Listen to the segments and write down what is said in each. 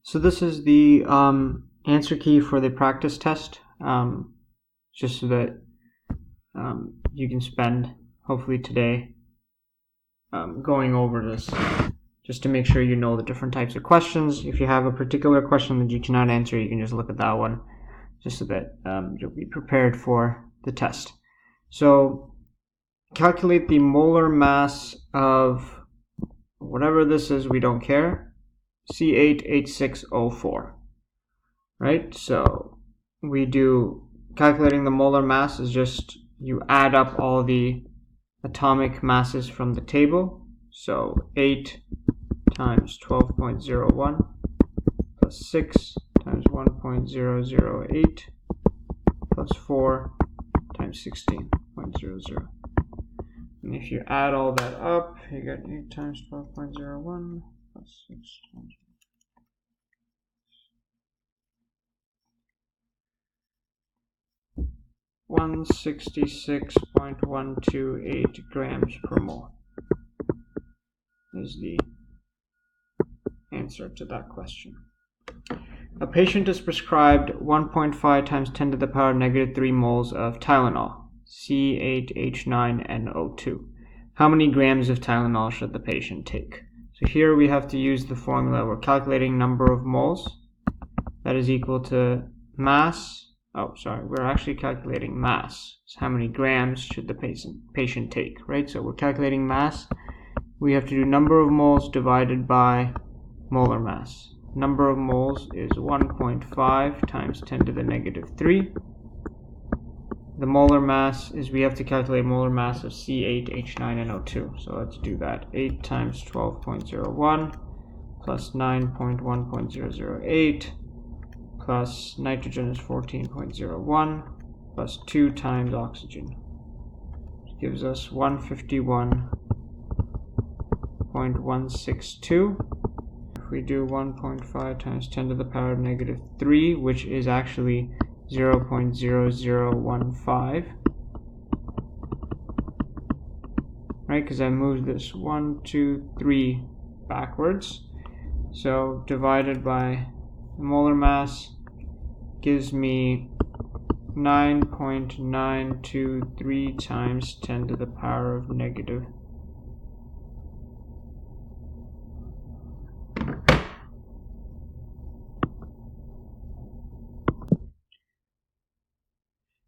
So this is the answer key for the practice test, just so that you can spend, hopefully today, going over this, just to make sure you know the different types of questions. If you have a particular question that you cannot answer, you can just look at that one, just so that you'll be prepared for the test. So calculate the molar mass of whatever this is, we don't care, C8H6O4, right? So we do, calculating the molar mass is just you add up all the atomic masses from the table. So 8 times 12.01 plus 6 times 1.008 plus 4 times 16.00. And if you add all that up, you get 8 times 12.01 plus 6 times 166.128 grams per mole is the answer to that question. A patient is prescribed 1.5 times 10 to the power negative 3 moles of Tylenol, C8H9NO2. How many grams of Tylenol should the patient take? So here we have to use the formula. We're calculating number of moles. That is equal to mass. We're actually calculating mass. So how many grams should the patient take, right? So we're calculating mass. We have to do number of moles divided by molar mass. Number of moles is 1.5 times 10 to the negative 3. The molar mass is, we have to calculate molar mass of C8H9NO2. So let's do that. 8 times 12.01 plus 9.1.008 plus nitrogen is 14.01 plus 2 times oxygen, which gives us 151.162. If we do 1.5 times 10 to the power of negative 3, which is actually 0.0015, right? Because I moved this 1, 2, 3 backwards. So divided by the molar mass gives me 9.923 times 10 to the power of negative.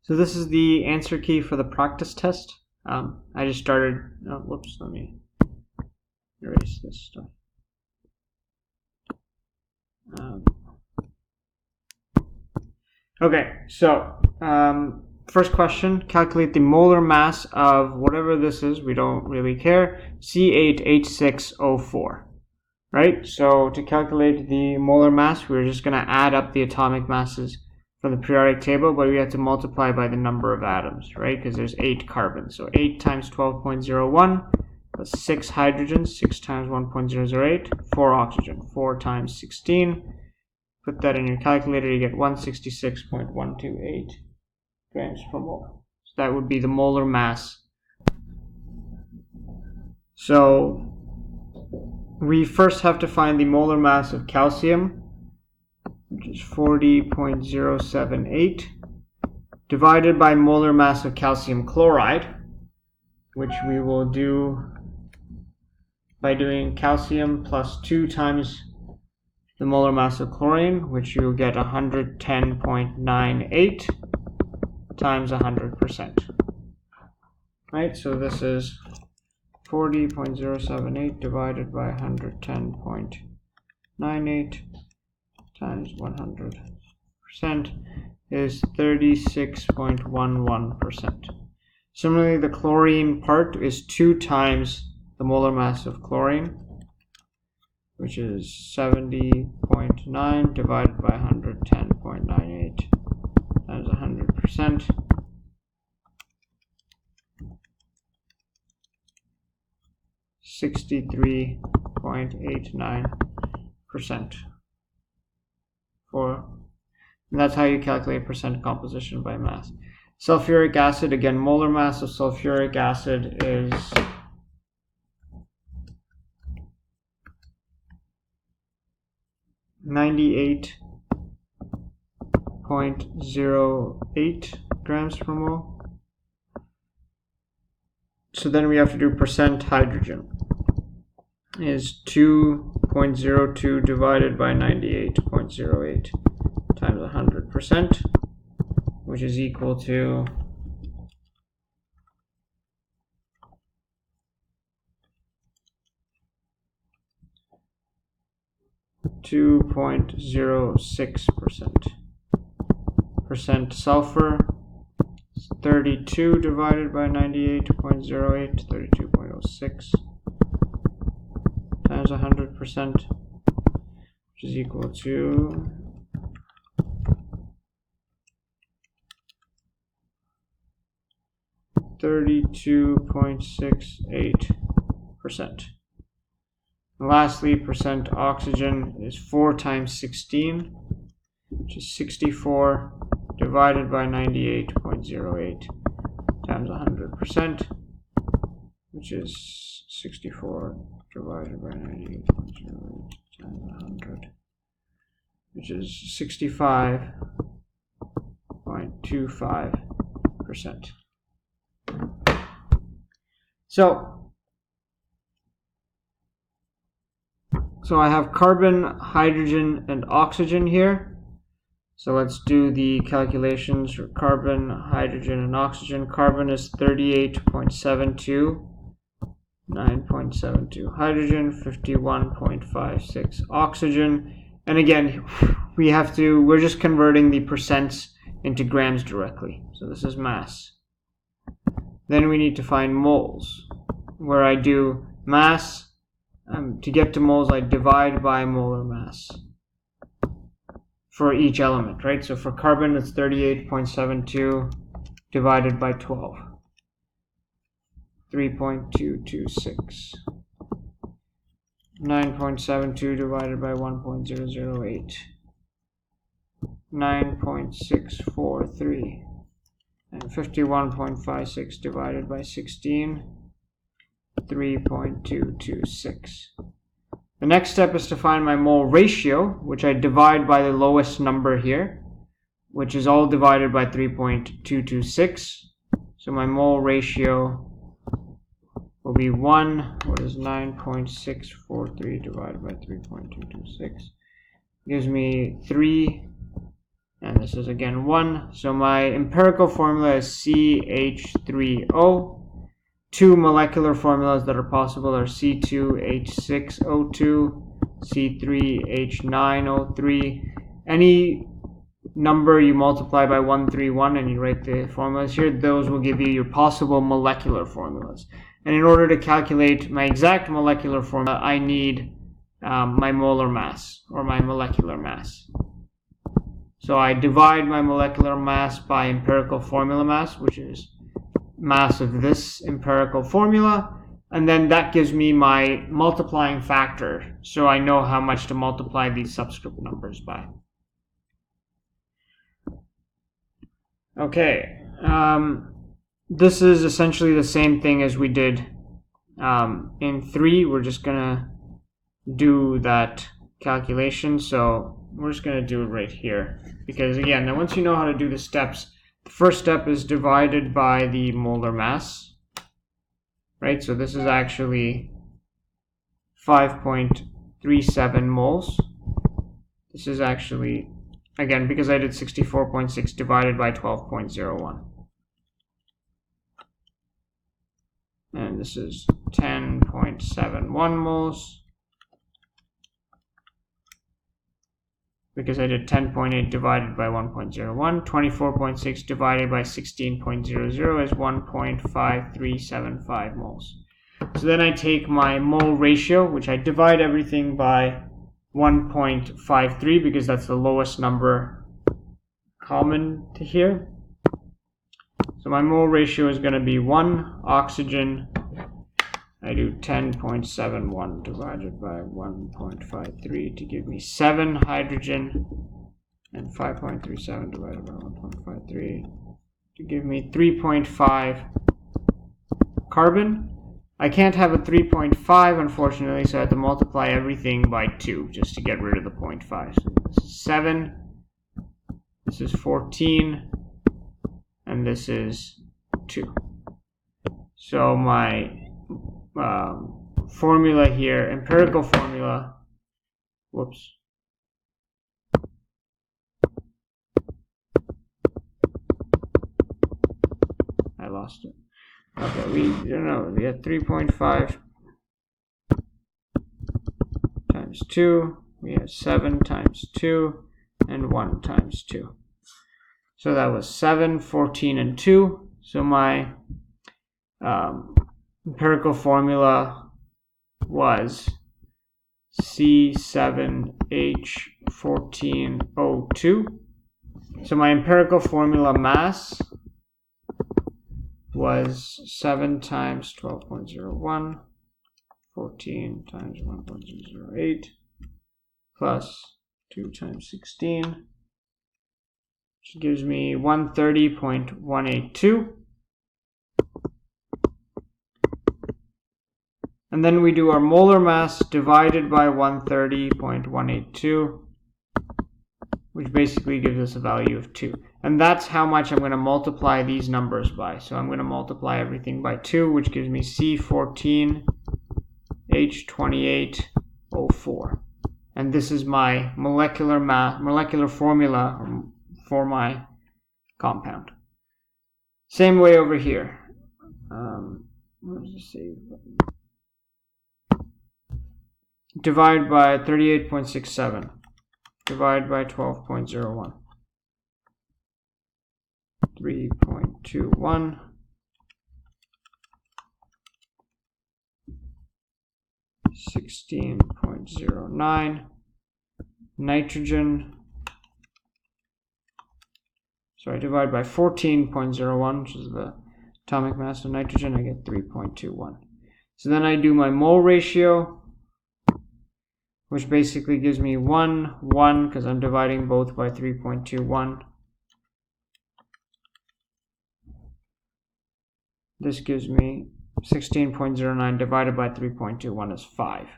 So this is the answer key for the practice test. I just started, let me erase this stuff. Okay, so first question, calculate the molar mass of whatever this is, we don't really care, C8H6O4, right? So to calculate the molar mass, we're just going to add up the atomic masses from the periodic table, but we have to multiply by the number of atoms, right? Because there's 8 carbons. So 8 times 12.01 plus 6 hydrogen, 6 times 1.008, 4 oxygen, 4 times 16. Put that in your calculator, you get 166.128 grams per mole. So that would be the molar mass. So we first have to find the molar mass of calcium, which is 40.078, divided by molar mass of calcium chloride, which we will do by doing calcium plus 2 times the molar mass of chlorine, which you'll get 110.98 times 100%. Right, so this is 40.078 divided by 110.98 times 100% is 36.11%. Similarly, the chlorine part is 2 times the molar mass of chlorine, which is 70.9 divided by 110.98 times 100%. (63.89%). And that's how you calculate percent composition by mass. Sulfuric acid, again, molar mass of sulfuric acid is 98.08 grams per mole. So then we have to do percent hydrogen is 2.02 divided by 98.08 times 100%, which is equal to 2.06%. Percent sulfur is 32 divided by 98.08, 32.06 times 100%, which is equal to 32.68%. Lastly, percent oxygen is 4 times 16, which is 64 divided by 98.08 times 100%, which is 64 divided by 98.08 times 100, which is 65.25%. So I have carbon, hydrogen, and oxygen here. So let's do the calculations for carbon, hydrogen, and oxygen. Carbon is 38.72, 9.72 hydrogen, 51.56 oxygen. And again, we're just converting the percents into grams directly. So this is mass. Then we need to find moles, where I do mass. To get to moles, I divide by molar mass for each element, right? So for carbon, it's 38.72 divided by 12, 3.226. 9.72 divided by 1.008, 9.643, and 51.56 divided by 16, 3.226. The next step is to find my mole ratio, which I divide by the lowest number here, which is all divided by 3.226. So my mole ratio will be 9.643 divided by 3.226. Gives me 3, and this is again 1. So my empirical formula is CH3O. Two molecular formulas that are possible are C2H6O2, C3H9O3. Any number you multiply by 131 and you write the formulas here, those will give you your possible molecular formulas. And in order to calculate my exact molecular formula, I need my molar mass or my molecular mass. So I divide my molecular mass by empirical formula mass, which is mass of this empirical formula, and then that gives me my multiplying factor, so I know how much to multiply these subscript numbers by. Okay, this is essentially the same thing as we did in 3. We're just gonna do that calculation, so we're just gonna do it right here, because again, once you know how to do the steps, the first step is divided by the molar mass, right? So this is actually 5.37 moles. This is actually, again, because I did 64.6 divided by 12.01. And this is 10.71 moles. Because I did 10.8 divided by 1.01, 24.6 divided by 16.00 is 1.5375 moles. So then I take my mole ratio, which I divide everything by 1.53 because that's the lowest number common to here. So my mole ratio is going to be 1 oxygen. I do 10.71 divided by 1.53 to give me 7 hydrogen, and 5.37 divided by 1.53 to give me 3.5 carbon. I can't have a 3.5, unfortunately, so I have to multiply everything by 2 just to get rid of the 0.5. So this is 7, this is 14, and this is 2. So my formula here, empirical formula, whoops. I lost it. Okay, we had 3.5 times 2, we had 7 times 2, and 1 times 2. So that was 7, 14, and 2. So my empirical formula was C7H14O2. So my empirical formula mass was 7 times 12.01, 14 times 1.008, plus 2 times 16, which gives me 130.182. And then we do our molar mass divided by 130.182, which basically gives us a value of 2. And that's how much I'm going to multiply these numbers by. So I'm going to multiply everything by 2, which gives me C14H28O4. And this is my molecular formula for my compound. Same way over here. Let's just see. Divide by 38.67. Divide by 12.01. 3.21. 16.09. Nitrogen. Divide by 14.01, which is the atomic mass of nitrogen, I get 3.21. So then I do my mole ratio, which basically gives me 1, 1, because I'm dividing both by 3.21. This gives me 16.09 divided by 3.21 is 5.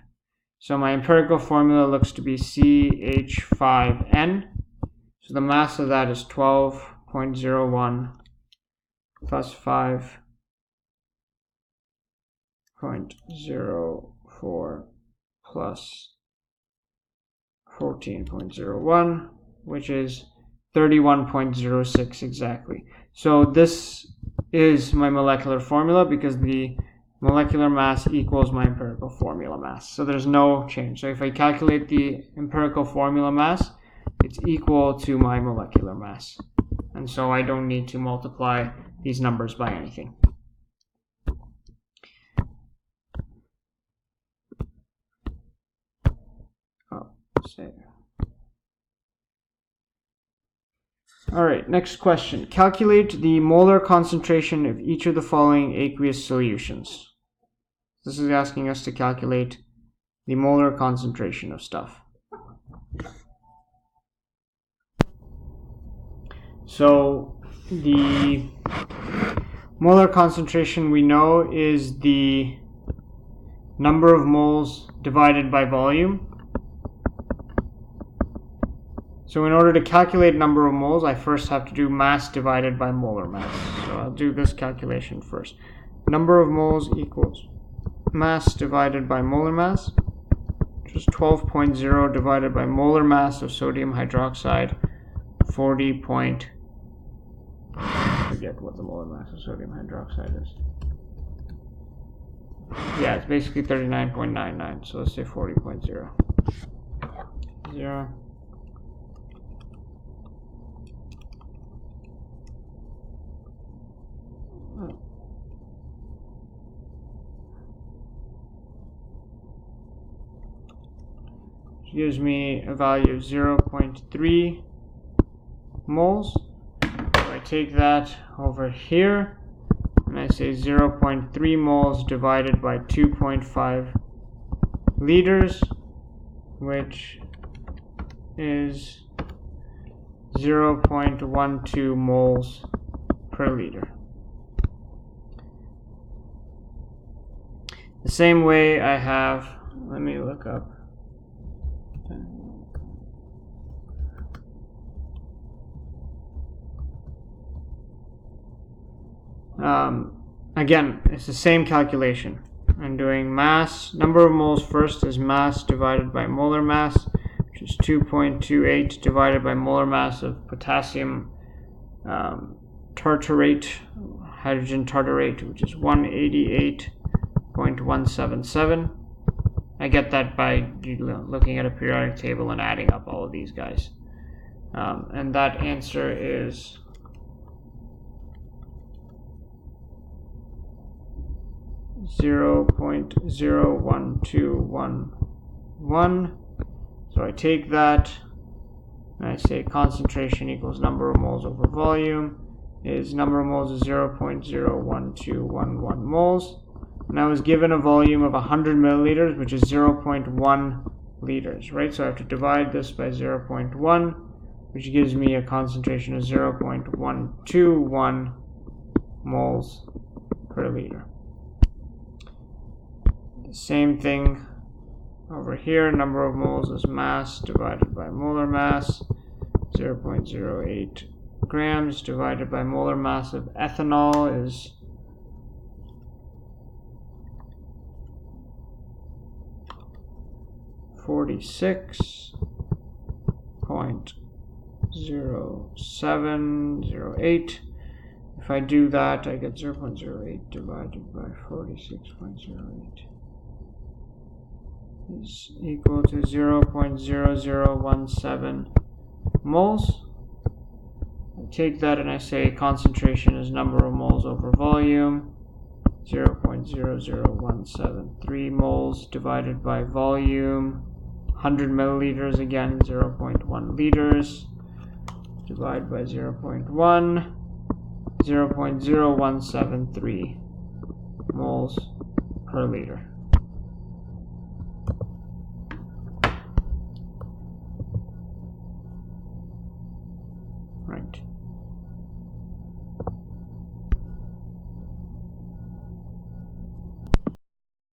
So my empirical formula looks to be CH5N. So the mass of that is 12.01 plus 5.04 plus 14.01, which is 31.06 exactly. So this is my molecular formula because the molecular mass equals my empirical formula mass. So there's no change. So if I calculate the empirical formula mass, it's equal to my molecular mass. And so I don't need to multiply these numbers by anything. Save. All right, next question. Calculate the molar concentration of each of the following aqueous solutions. This is asking us to calculate the molar concentration of stuff. So the molar concentration we know is the number of moles divided by volume. So in order to calculate number of moles, I first have to do mass divided by molar mass. So I'll do this calculation first. Number of moles equals mass divided by molar mass, which is 12.0 divided by molar mass of sodium hydroxide, 40. I forget what the molar mass of sodium hydroxide is. Yeah, it's basically 39.99. So let's say 40.0. 0. Which gives me a value of 0.3 moles. So I take that over here and I say 0.3 moles divided by 2.5 liters, which is 0.12 moles per liter. The same way I have, let me look up. Again, it's the same calculation. I'm doing mass, number of moles first is mass divided by molar mass, which is 2.28 divided by molar mass of potassium tartarate, hydrogen tartarate, which is 188.177. I get that by looking at a periodic table and adding up all of these guys. And that answer is 0.01211. So I take that and I say concentration equals number of moles over volume is number of moles is 0.01211 moles. And I was given a volume of 100 milliliters, which is 0.1 liters, right? So I have to divide this by 0.1, which gives me a concentration of 0.121 moles per liter. Same thing over here, number of moles is mass divided by molar mass, 0.08 grams divided by molar mass of ethanol is 46.0708. If I do that, I get 0.08 divided by 46.08 is equal to 0.0017 moles. I take that and I say concentration is number of moles over volume, 0.00173 moles divided by volume, 100 milliliters again, 0.1 liters, divide by 0.1, 0.0173 moles per liter. Right.